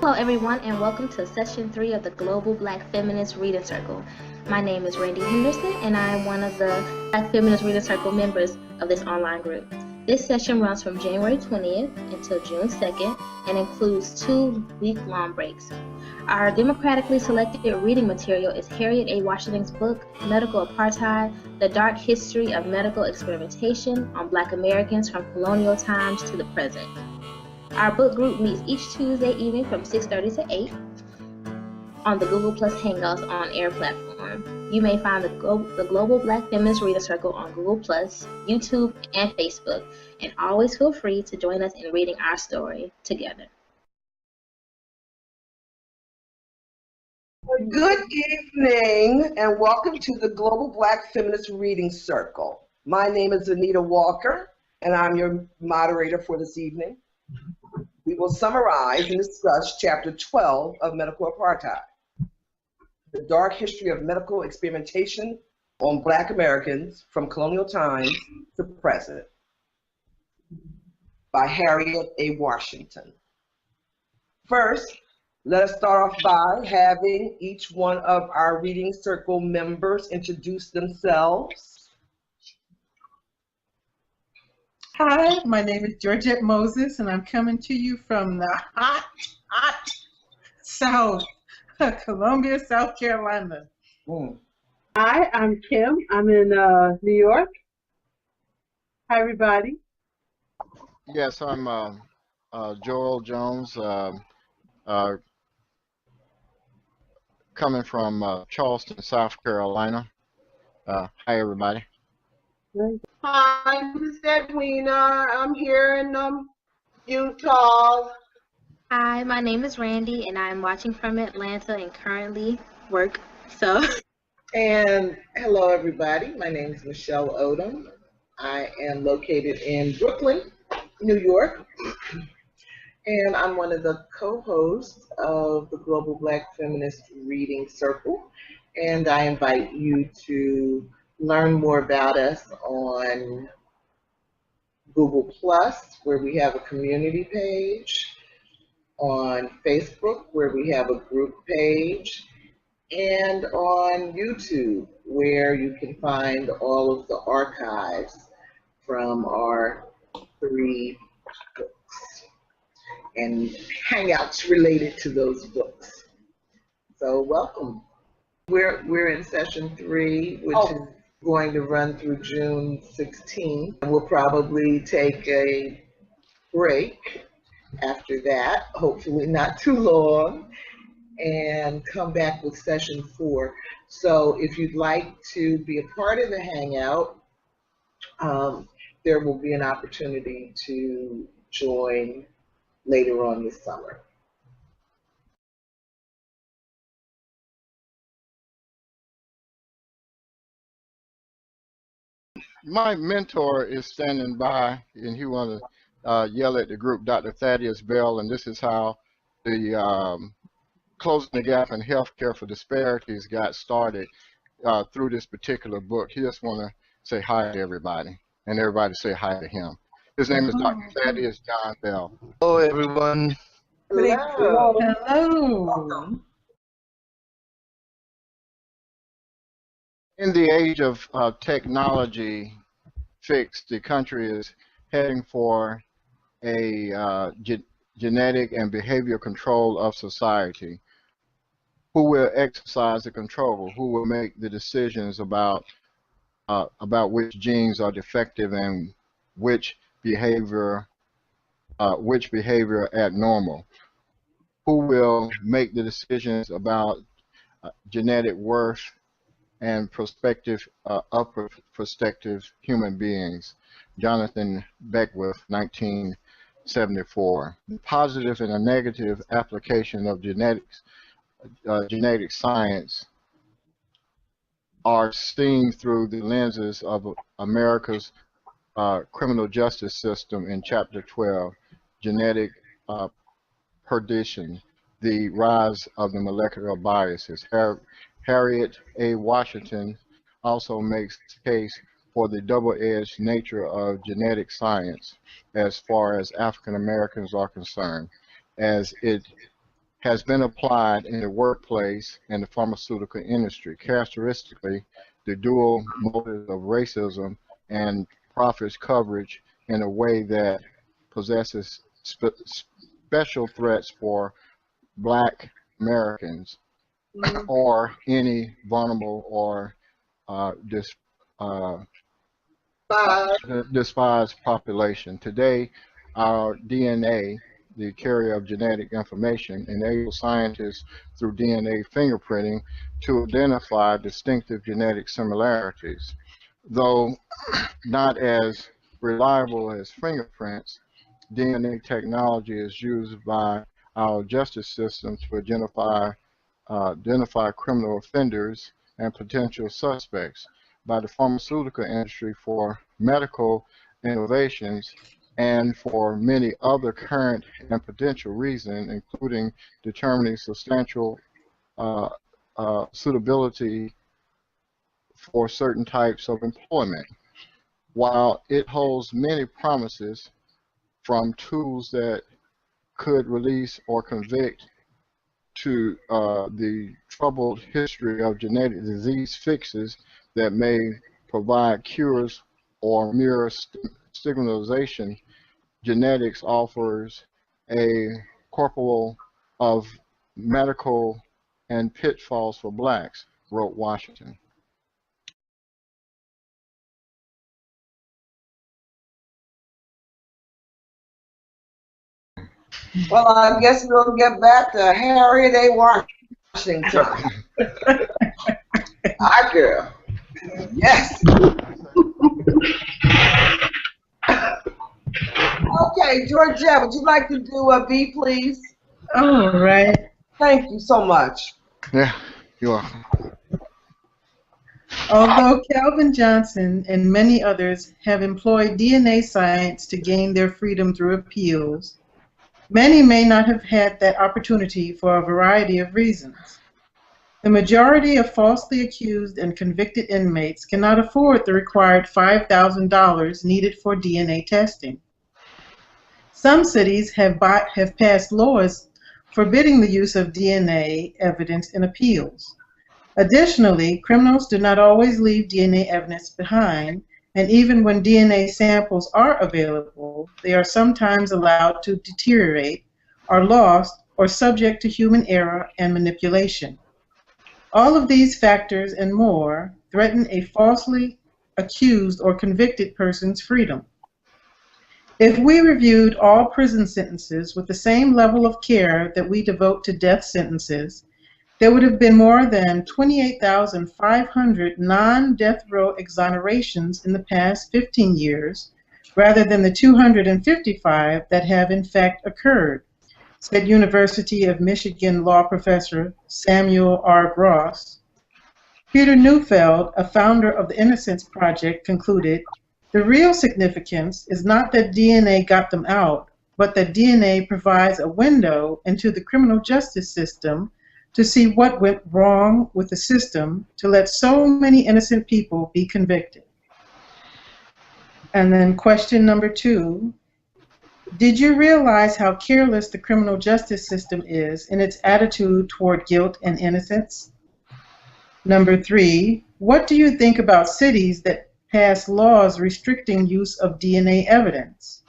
Hello, everyone, and welcome to Session 3 of the Global Black Feminist Reading Circle. My name is Randy Henderson, and I am one of the Black Feminist Reading Circle members of this online group. This session runs from January 20th until June 2nd and includes 2 week-long breaks. Our democratically selected reading material is Harriet A. Washington's book, Medical Apartheid, The Dark History of Medical Experimentation on Black Americans from Colonial Times to the Present. Our book group meets each Tuesday evening from 6:30 to 8 on the Google Plus Hangouts on Air platform. You may find the Global Black Feminist Reader Circle on Google Plus, YouTube, and Facebook, and always feel free to join us in reading our story together. Good evening, and welcome to the Global Black Feminist Reading Circle. My name is Anita Walker, and I'm your moderator for this evening. We will summarize and discuss Chapter 12 of Medical Apartheid, The Dark History of Medical Experimentation on Black Americans from Colonial Times to Present, by Harriet A. Washington. First, let us start off by having each one of our Reading Circle members introduce themselves. Hi, my name is Georgette Moses, and I'm coming to you from the hot South, Columbia, South Carolina. Hi, I'm Kim. I'm in New York. Hi, everybody. Yes, I'm Joel Jones, coming from Charleston, South Carolina. Hi, everybody. Hi, this is Edwina. I'm here in Utah. Hi, my name is Randy, and I'm watching from Atlanta and currently work. And hello, everybody. My name is Michelle Odom. I am located in Brooklyn, New York, and I'm one of the co-hosts of the Global Black Feminist Reading Circle, and I invite you to learn more about us on Google Plus, where we have a community page, on Facebook, where we have a group page, and on YouTube, where you can find all of the archives from our 3 books and hangouts related to those books. So welcome. We're in session 3, which is going to run through June 16th. We'll probably take a break after that, hopefully not too long, and come back with session 4. So if you'd like to be a part of the hangout, there will be an opportunity to join later on this summer. My mentor is standing by, and he want to yell at the group, Dr. Thaddeus Bell, and this is how the Closing the Gap in Healthcare for Disparities got started through this particular book. He just want to say hi to everybody, and everybody say hi to him. His name is Dr. Thaddeus John Bell. Hello, everyone. Hello. Hello. In the age of technology fix, the country is heading for a genetic and behavioral control of society. Who will exercise the control? Who will make the decisions about which genes are defective and which behavior abnormal? Who will make the decisions about genetic worth and prospective prospective human beings? Jonathan Beckwith, 1974. The positive and a negative application of genetic science are seen through the lenses of America's criminal justice system in Chapter 12, Genetic Perdition, the Rise of the Molecular Biases. Harriet A. Washington also makes the case for the double-edged nature of genetic science as far as African Americans are concerned, as it has been applied in the workplace and the pharmaceutical industry. Characteristically, the dual motives of racism and profits coverage in a way that possesses special threats for Black Americans or any vulnerable or uh, despised population. Today, our DNA, the carrier of genetic information, enables scientists through DNA fingerprinting to identify distinctive genetic similarities. Though not as reliable as fingerprints, DNA technology is used by our justice system to identify criminal offenders and potential suspects, by the pharmaceutical industry for medical innovations, and for many other current and potential reasons, including determining substantial suitability for certain types of employment. While it holds many promises, from tools that could release or convict to the troubled history of genetic disease fixes that may provide cures or mere stigmatization, genetics offers a corporal of medical and pitfalls for blacks, wrote Washington. Well, I guess we'll get back to Harriet A. Washington. Our girl. Yes. Okay, Georgette, would you like to do a B, please? All right. Thank you so much. Yeah, you're welcome. Although Calvin Johnson and many others have employed DNA science to gain their freedom through appeals, many may not have had that opportunity for a variety of reasons. The majority of falsely accused and convicted inmates cannot afford the required $5,000 needed for DNA testing. Some cities have passed laws forbidding the use of DNA evidence in appeals. Additionally, criminals do not always leave DNA evidence behind, and even when DNA samples are available, they are sometimes allowed to deteriorate, are lost, or subject to human error and manipulation. All of these factors and more threaten a falsely accused or convicted person's freedom. If we reviewed all prison sentences with the same level of care that we devote to death sentences, there would have been more than 28,500 non-death row exonerations in the past 15 years, rather than the 255 that have in fact occurred, said University of Michigan law professor Samuel R. Gross. Peter Neufeld, a founder of the Innocence Project, concluded, "The real significance is not that DNA got them out, but that DNA provides a window into the criminal justice system to see what went wrong with the system to let so many innocent people be convicted." And then question number 2, did you realize how careless the criminal justice system is in its attitude toward guilt and innocence? Number 3, what do you think about cities that pass laws restricting use of DNA evidence?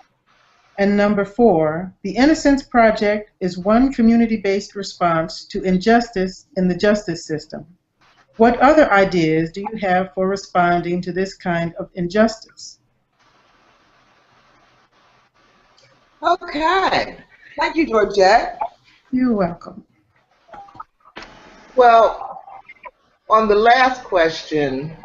And number 4, the Innocence Project is one community-based response to injustice in the justice system. What other ideas do you have for responding to this kind of injustice? Okay. Thank you, Georgette. You're welcome. Well, on the last question,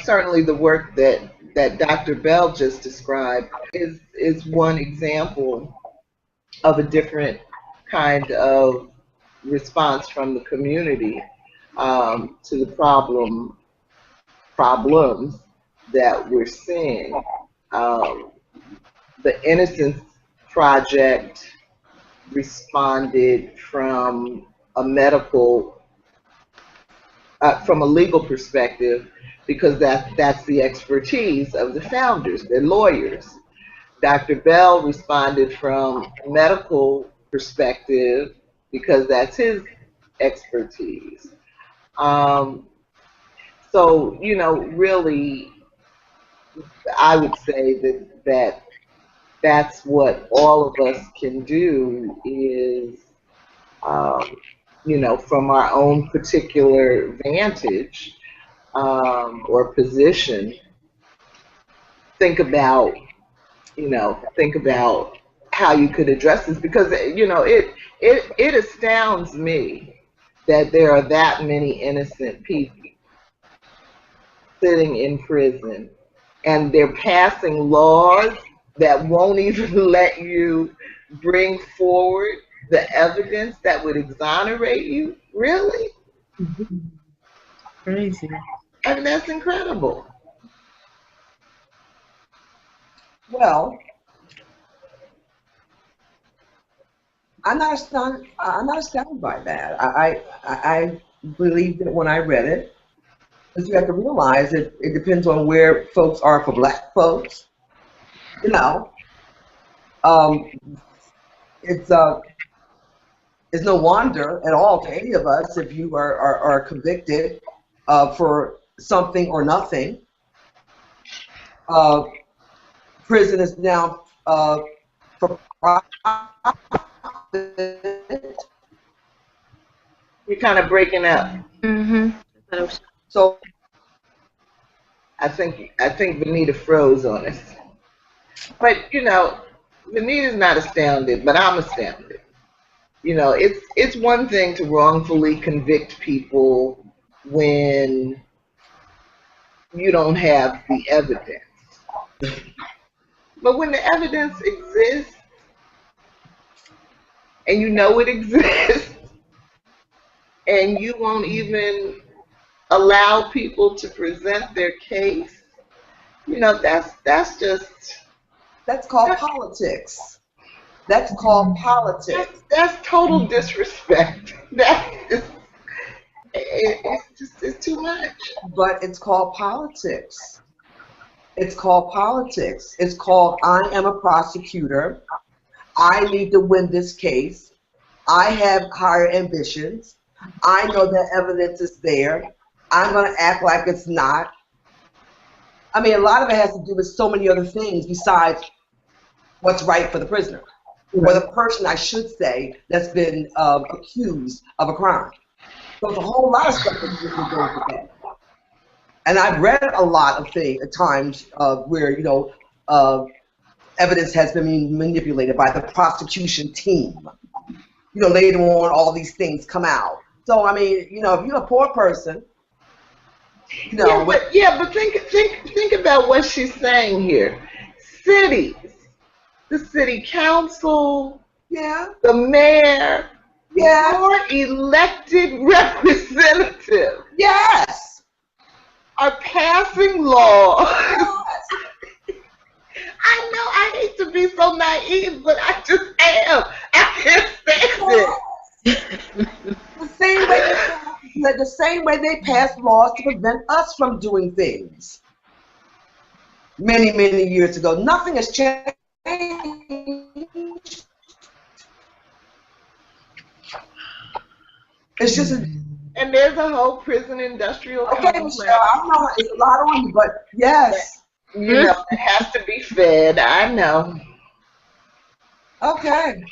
certainly the work that Dr. Bell just described is one example of a different kind of response from the community to the problems that we're seeing. The Innocence Project responded from a legal perspective, because that's the expertise of the founders. They're lawyers. Dr. Bell responded from a medical perspective because that's his expertise. So, you know, really, I would say that's what all of us can do is, you know, from our own particular vantage or position, think about how you could address this because, you know, it astounds me that there are that many innocent people sitting in prison and they're passing laws that won't even let you bring forward the evidence that would exonerate you. Really? Crazy. I mean, that's incredible. Well, I'm not astounded. I'm not astounded by that. I believe that when I read it, because you have to realize that it depends on where folks are. For Black folks, you know, it's no wonder at all to any of us if you are convicted for something or nothing. Prison is now for profit. You're kind of breaking up. So I think Vanita froze on us. But you know, Vanita's not astounded, but I'm astounded. You know, it's one thing to wrongfully convict people when you don't have the evidence. But when the evidence exists, and you know it exists, and you won't even allow people to present their case, you know, that's called politics. That's called politics. That's total disrespect. That is, it's too much. But it's called politics. It's called politics. It's called I am a prosecutor. I need to win this case. I have higher ambitions. I know that evidence is there. I'm going to act like it's not. I mean, a lot of it has to do with so many other things besides what's right for the prisoner, or the person, I should say, that's been accused of a crime. So there's a whole lot of stuff that goes with that. And I've read a lot of things at times where, you know, evidence has been manipulated by the prosecution team. You know, later on, all these things come out. So, I mean, you know, if you're a poor person, you know. But think about what she's saying here. Cities, the city council, the mayor, your elected representative, are passing laws. I know I hate to be so naive, but I just am. I can't stand it. The same way they passed laws to prevent us from doing things many, many years ago. Nothing has changed. It's just and there's a whole prison industrial complex. Michelle, I know it's a lot on you, but yes. You know, it has to be fed. I know. Okay.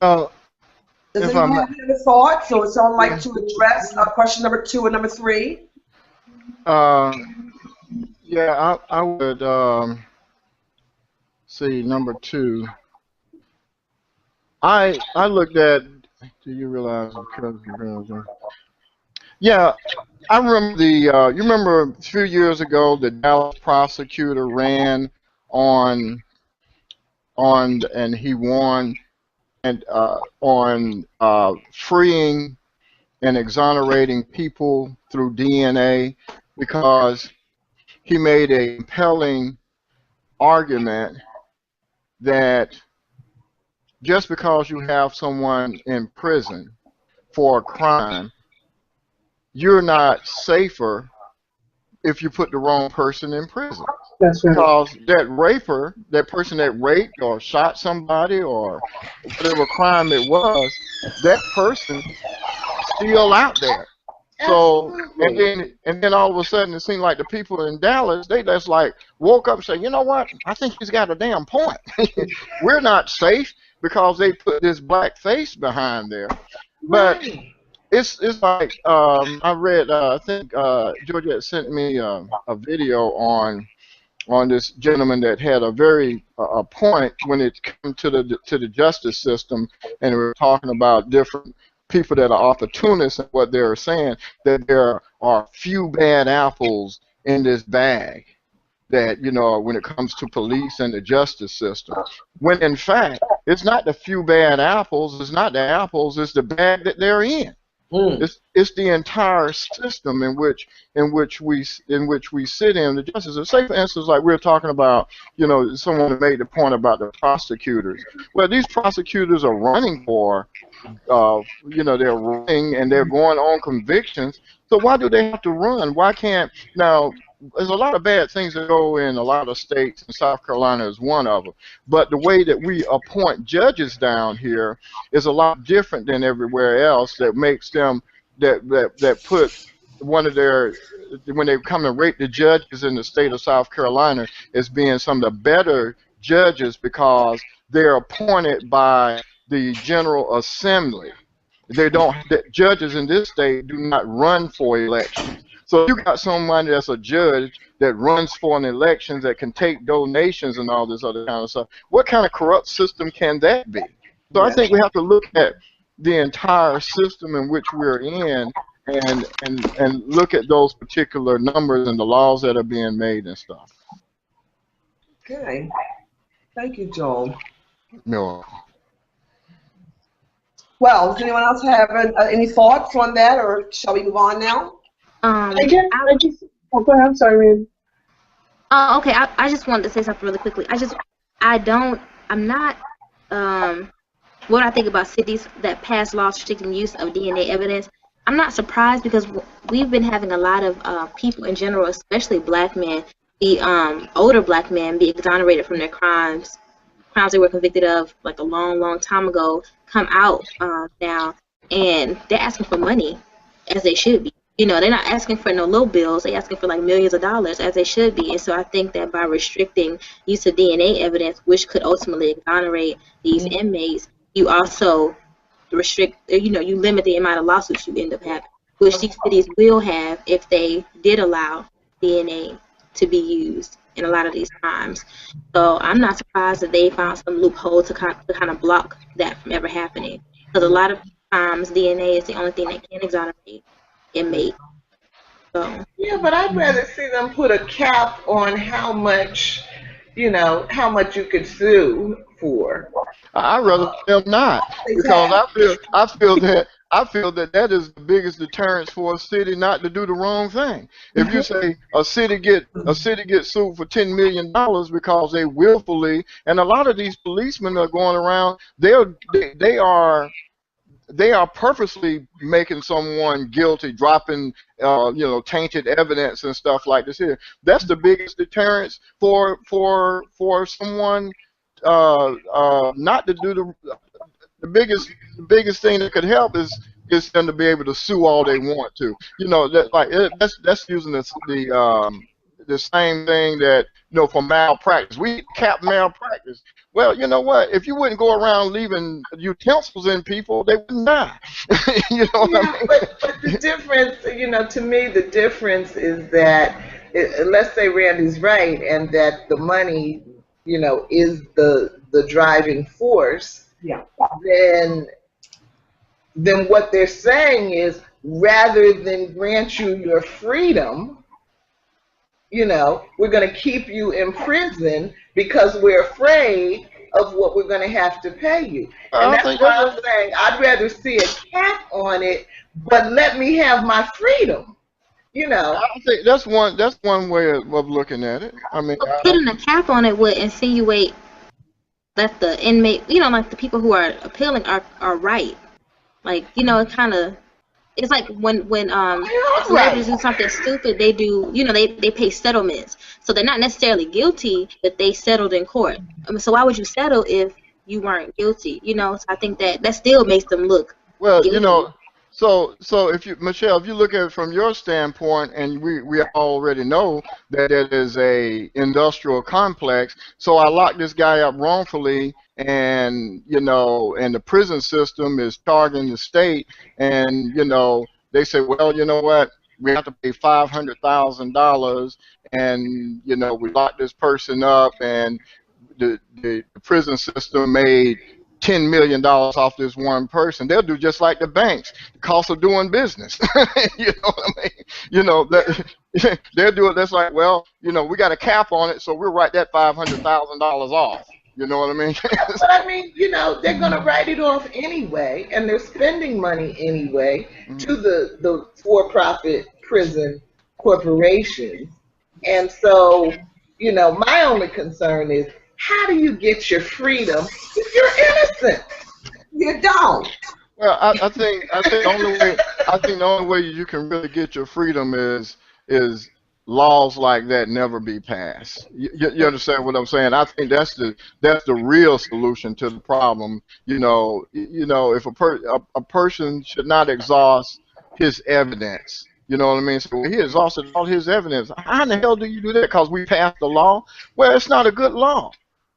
Well, does anyone have any other thoughts, or would someone like to address question number 2 and number 3? Yeah, I would see number 2. I looked at. Do you realize? Yeah, I remember you remember a few years ago the Dallas prosecutor ran on and he won and on freeing and exonerating people through DNA because he made a compelling argument that just because you have someone in prison for a crime, you're not safer if you put the wrong person in prison. That's right. Because that raper, that person that raped or shot somebody or whatever crime it was, that person still out there. So and then all of a sudden it seemed like the people in Dallas, they just like woke up and said, you know what? I think he's got a damn point. We're not safe because they put this black face behind there. But it's like I read I think Georgette sent me a video on this gentleman that had a very a point when it came to the justice system, and we were talking about different people that are opportunists and what they're saying, that there are few bad apples in this bag, that, you know, when it comes to police and the justice system, when in fact it's not the few bad apples, it's not the apples, it's the bag that they're in. It's the entire system in which we sit in the justice. Say for instance, like we were talking about, you know, someone made the point about the prosecutors. Well, these prosecutors are running for, you know, they're running and they're going on convictions. So why do they have to run? Why can't now? There's a lot of bad things that go in a lot of states, and South Carolina is one of them. But the way that we appoint judges down here is a lot different than everywhere else. That makes them that put one of their, when they come and rate the judges in the state of South Carolina as being some of the better judges because they're appointed by the General Assembly. They don't. The judges in this state do not run for elections. So you got somebody that's a judge that runs for an election that can take donations and all this other kind of stuff. What kind of corrupt system can that be? So I think we have to look at the entire system in which we're in and look at those particular numbers and the laws that are being made and stuff. Okay. Thank you, Joel. No. Well, does anyone else have any thoughts on that, or shall we move on now? I just oh, go ahead. I'm sorry, Randy. Oh, okay. I just wanted to say something really quickly. I'm not, what I think about cities that pass laws restricting use of DNA evidence, I'm not surprised because we've been having a lot of people in general, especially black men, older black men, be exonerated from their crimes they were convicted of like a long, long time ago, come out now, and they're asking for money, as they should be. You know, they're not asking for no low bills. They're asking for like millions of dollars, as they should be. And so I think that by restricting use of DNA evidence, which could ultimately exonerate these inmates, you also restrict, you know, you limit the amount of lawsuits you end up having, which these cities will have if they did allow DNA to be used in a lot of these crimes. So I'm not surprised that they found some loophole to kind of block that from ever happening. Because a lot of times DNA is the only thing that can exonerate inmate. So. Yeah, but I'd rather see them put a cap on how much, you know, how much you could sue for. I'd rather them not, because I feel that is the biggest deterrence for a city not to do the wrong thing. If you say a city gets sued for $10 million because they willfully, and a lot of these policemen are going around, they are purposely making someone guilty, dropping you know, tainted evidence and stuff like this here. That's the biggest deterrence for someone not to do the biggest thing that could help is them to be able to sue all they want to. You know, that's using the same thing that, you know, for malpractice. We cap malpractice. Well, you know what? If you wouldn't go around leaving utensils in people, they wouldn't die. You know what I mean? But the difference, you know, to me, the difference is that, let's say Randy's right, and that the money, you know, is the driving force. Yeah. Then what they're saying is, rather than grant you your freedom, you know, we're going to keep you in prison because we're afraid of what we're going to have to pay you. And that's why I'm saying I'd rather see a cap on it, but let me have my freedom. You know, I think that's one way of looking at it. I mean, putting a cap on it would insinuate that the inmate, you know, like the people who are appealing are right. Like, you know, it kind of it's like when Right. celebrities do something stupid, they do, you know, they pay settlements. So they're not necessarily guilty, but they settled in court. I mean, so why would you settle if you weren't guilty? You know, so I think that still makes them look Well, guilty. you know, so if you, Michelle, if you look at it from your standpoint, and we already know that it is a industrial complex, so I locked this guy up wrongfully, and you know, and the prison system is charging the state, and you know, they say, well, you know what, we have to pay $500,000, and you know, we locked this person up, and the prison system made $10 million off this one person. They'll do just like the banks, the cost of doing business. You know what I mean? You know, that they'll do it. That's like, well, you know, we got a cap on it, so we'll write that $500,000 off. You know what I mean? But I mean, you know, they're going to write it off anyway, and they're spending money anyway to the for-profit prison corporations. And so, you know, my only concern is, how do you get your freedom if you're innocent? You don't. Well, I think the only way you can really get your freedom is laws like that never be passed. You understand what I'm saying? I think that's the real solution to the problem. You know, if a person should not exhaust his evidence. You know what I mean? So he exhausted all his evidence. How in the hell do you do that? Because we passed the law? Well, it's not a good law.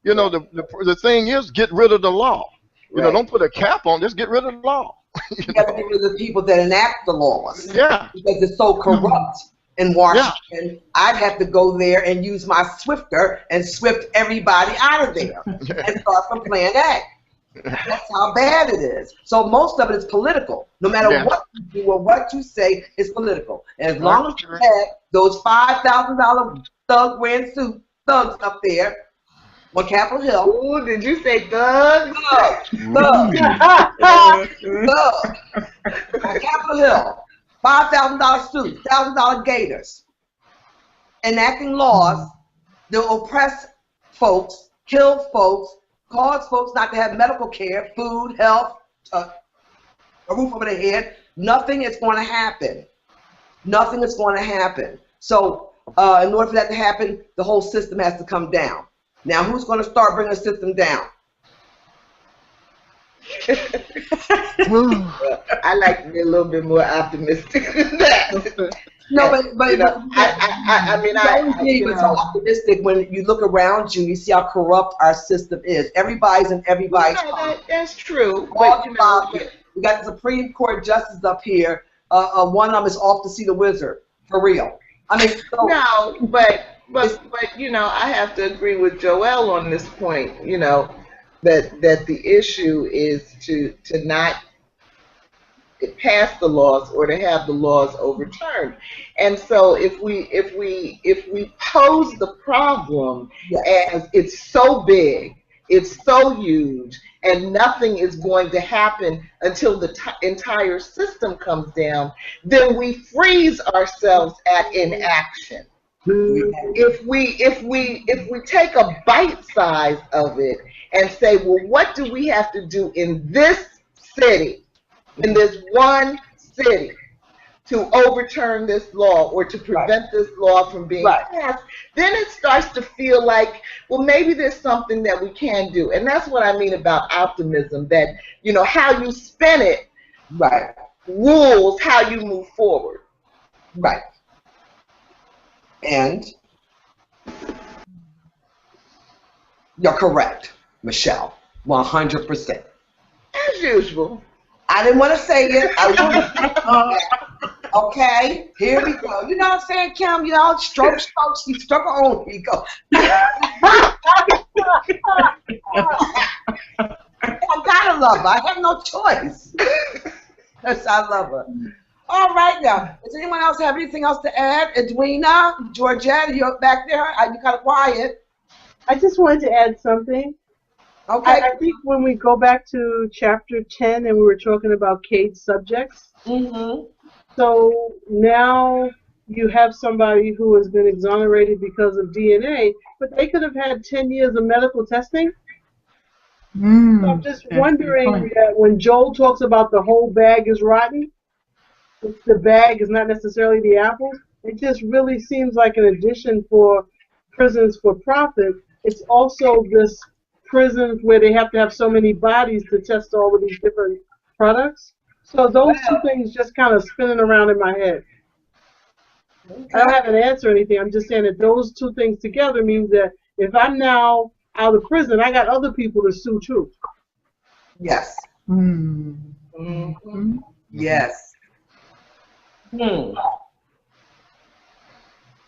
You know, the thing is, get rid of the law. You know, don't put a cap on. Just get rid of the law. You got to get rid of the people that enact the laws. Yeah. Because it's so corrupt in Washington. Yeah. I'd have to go there and use my Swifter and swift everybody out of there and start from Plan A. That's how bad it is. So most of it is political. No matter what you do or what you say, it's political. And as long as you have those $5,000 thug wearing suit thugs up there on Capitol Hill. Ooh, did you say thugs? Thug. On Capitol Hill. $5,000 suits, $1,000 gators. Enacting laws that oppress folks, kill folks, cause folks not to have medical care, food, health, a roof over their head. Nothing is going to happen. Nothing is going to happen. So in order for that to happen, the whole system has to come down. Now, who's going to start bringing the system down? I like to be a little bit more optimistic than that. No, but you know, I mean, I so optimistic when you look around you, you see how corrupt our system is. Everybody's in everybody's. That's true. But, you know, we got the Supreme Court justices up here. One of them is off to see the wizard for real. I mean, so, no, but you know, I have to agree with Joelle on this point. You know, that the issue is to not pass the laws or to have the laws overturned. And so if we pose the problem as it's so big, it's so huge, and nothing is going to happen until the entire system comes down, then we freeze ourselves at inaction. If we take a bite size of it and say, well, what do we have to do in this city, in this one city, to overturn this law or to prevent this law from being passed, then it starts to feel like, well, maybe there's something that we can do. And that's what I mean about optimism, that, you know, how you spin it rules how you move forward. Right. And you're correct, Michelle, 100%. As usual. I didn't want to say it. Okay, here we go. You know what I'm saying, Kim? You know, stroke, she struck her own ego. I gotta love her. I have no choice. Yes, I love her. All right, now. Does anyone else have anything else to add? Edwina, Georgette, you're back there. You kind of quiet. I just wanted to add something. Okay. I think when we go back to chapter 10 and we were talking about caged subjects, so now you have somebody who has been exonerated because of DNA, but they could have had 10 years of medical testing. So I'm just wondering that when Joel talks about the whole bag is rotten, the bag is not necessarily the apples. It just really seems like an addition for prisons for profit. It's also this prisons where they have to have so many bodies to test all of these different products. So those two things just kind of spinning around in my head. I don't have an answer or anything. I'm just saying that those two things together means that if I'm now out of prison, I got other people to sue too. Yes. Mm-hmm. Yes.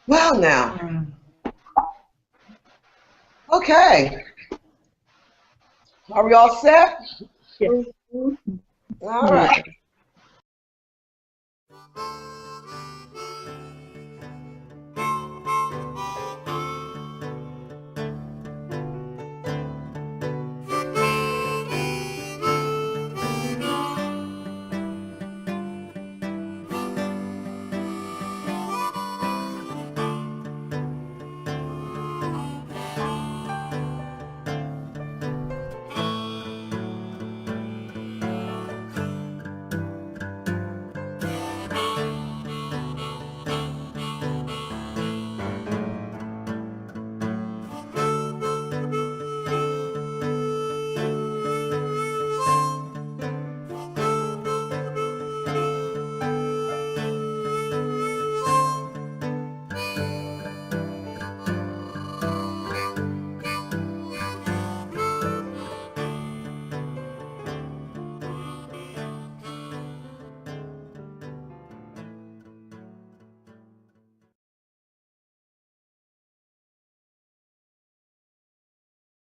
Well, now. Okay. Are we all set? Yes. All right.